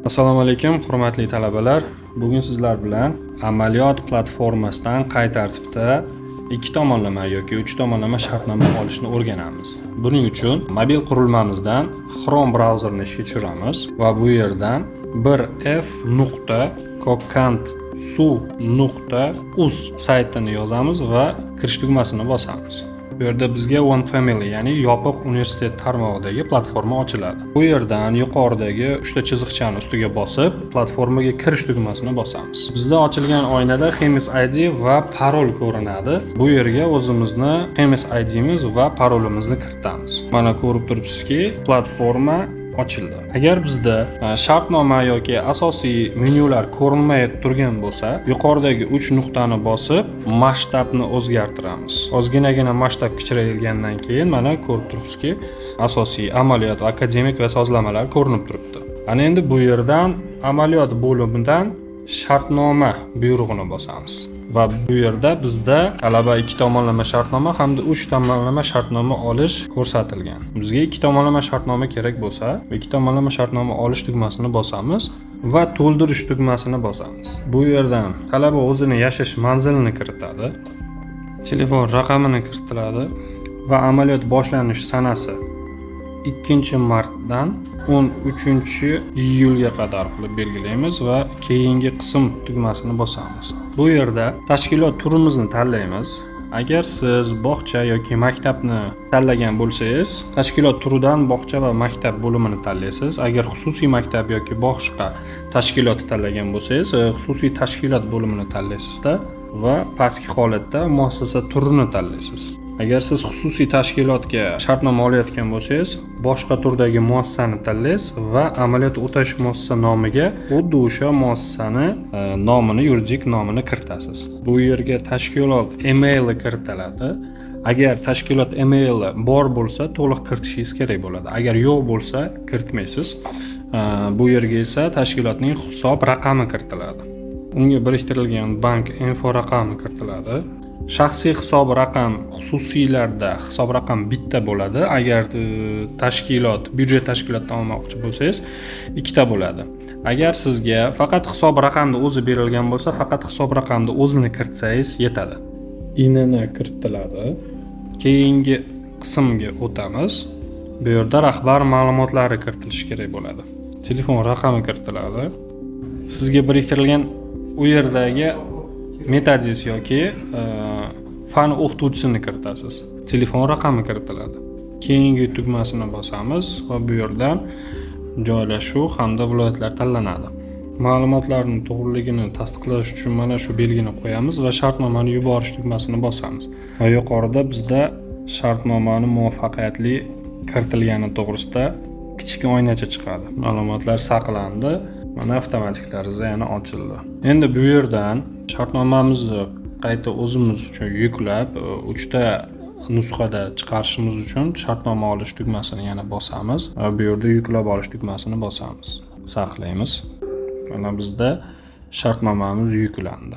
Assalomu alaykum, hurmatli talabalar. Bugun sizlar bilan amaliyot platformasidan qay tartibda ikki tomonlama yoki uch tomonlama shartnoma olishni o'rganamiz. Buning uchun mobil qurilmamizdan Chrome brauzerini ishga tushiramiz va bu yerdan bir f.kokantsu.uz saytini yozamiz va kirish tugmasini bosamiz. Bu yerda bizga One Family, ya'ni yopiq universitet tarmog'idagi platforma ochiladi. Bu yerdan yuqoridagi 3 ta chiziqchani ustiga bosib, platformaga kirish tugmasini bosamiz. Bizda ochilgan oynada Chemis ID va parol ko'rinadi. Bu yerga o'zimizni Chemis ID'miz va parolimizni kiritamiz. Mana ko'rib turibsizki, platforma ochildi. Agar bizda shartnoma yoki asosiy menyular ko'rinmay turgan bo'lsa, yuqoridagi 3 nuqtani bosib, masshtabni o'zgartiramiz. Ozginagina masshtab kichraygandan keyin mana ko'rib turibsizki, asosiy amaliyot, akademik va sozlamalar ko'rinib turibdi. Ana endi bu yerdan amaliyot bo'limidan shartnoma buyrug'ini bosamiz. Va bu yerda bizda talaba ikki tomonlama shartnoma hamda uch tomonlama shartnoma olish ko'rsatilgan. Bizga ikki tomonlama shartnoma kerak bo'lsa, ikki tomonlama shartnoma olish tugmasini bosamiz va to'ldirish tugmasini bosamiz. Bu yerdan talaba o'zini yashash manzilini kiritadi, telefon raqamini kiritiladi va amaliyot boshlanish sanasi 2-martdan 13-iyulga qadar qilib belgilaymiz va keyingi qism tugmasini bosamiz. Bu yerda tashkilot turimizni tanlaymiz. Agar siz bog'cha yoki maktabni tanlagan bo'lsangiz, tashkilot turidan bog'cha va maktab bo'limini tanlaysiz. Agar xususiy maktab yoki boshqa tashkilotni tanlagan bo'lsangiz, xususiy tashkilot bo'limini tanlaysizda va pastki holatda muassasa turini tanlaysiz. Agar siz xususiy tashkilotga shartnoma olayotgan bo'lsangiz, boshqa turdagi muassasani tanlaysiz va amaliyot o'tash muassasa nomiga xuddi o'sha muassasani nomini, yuridik nomini kiritasiz. Bu yerga tashkilot emaili kiritiladi. Agar tashkilot emaili bor bo'lsa, to'liq kiritishingiz kerak bo'ladi. Agar yo'q bo'lsa, kiritmaysiz. Bu yerga esa tashkilotning hisob raqami kiritiladi. Unga biriktirilgan bank info raqami kiritiladi. Shaxsiy hisob raqam xususiylarda hisob raqam bitta bo'ladi. Agar tashkilot, byudjet tashkilotdan olmoqchi bo'lsangiz, ikkita bo'ladi. Agar sizga faqat hisob raqamni o'zi berilgan bo'lsa, faqat hisob raqamni o'zini kiritsangiz yetadi. INni kiritiladi. Keyingi qismga o'tamiz. Bu yerda rahbar ma'lumotlari kiritilishi kerak bo'ladi. Telefon raqami kiritiladi. Sizga biriktirilgan u yerdagi metodis yoki fan o'qituvchisini kiritasiz. Telefon raqami kiritiladi. Keyingi tugmasini bosamiz va bu yerdan joylashuv hamda viloyatlar tanlanadi. Ma'lumotlarning to'g'riligini tasdiqlash uchun mana shu belgini qo'yamiz va shartnomani yuborish tugmasini bosamiz. Va yuqorida bizda shartnomani muvaffaqiyatli kiritilgani to'g'risida kichik oynacha chiqadi. Ma'lumotlar saqlandi. Mana avtomatik tarzda yana ochildi. Endi bu yerdan shartnomamizni qayta o'zimiz uchun yuklab, 3 ta nusxada chiqarishimiz uchun shartnoma olish tugmasini yana bosamiz va bu yerda yuklab olish tugmasini bosamiz. Saqlaymiz. Mana bizda shartnomamiz yuklandi.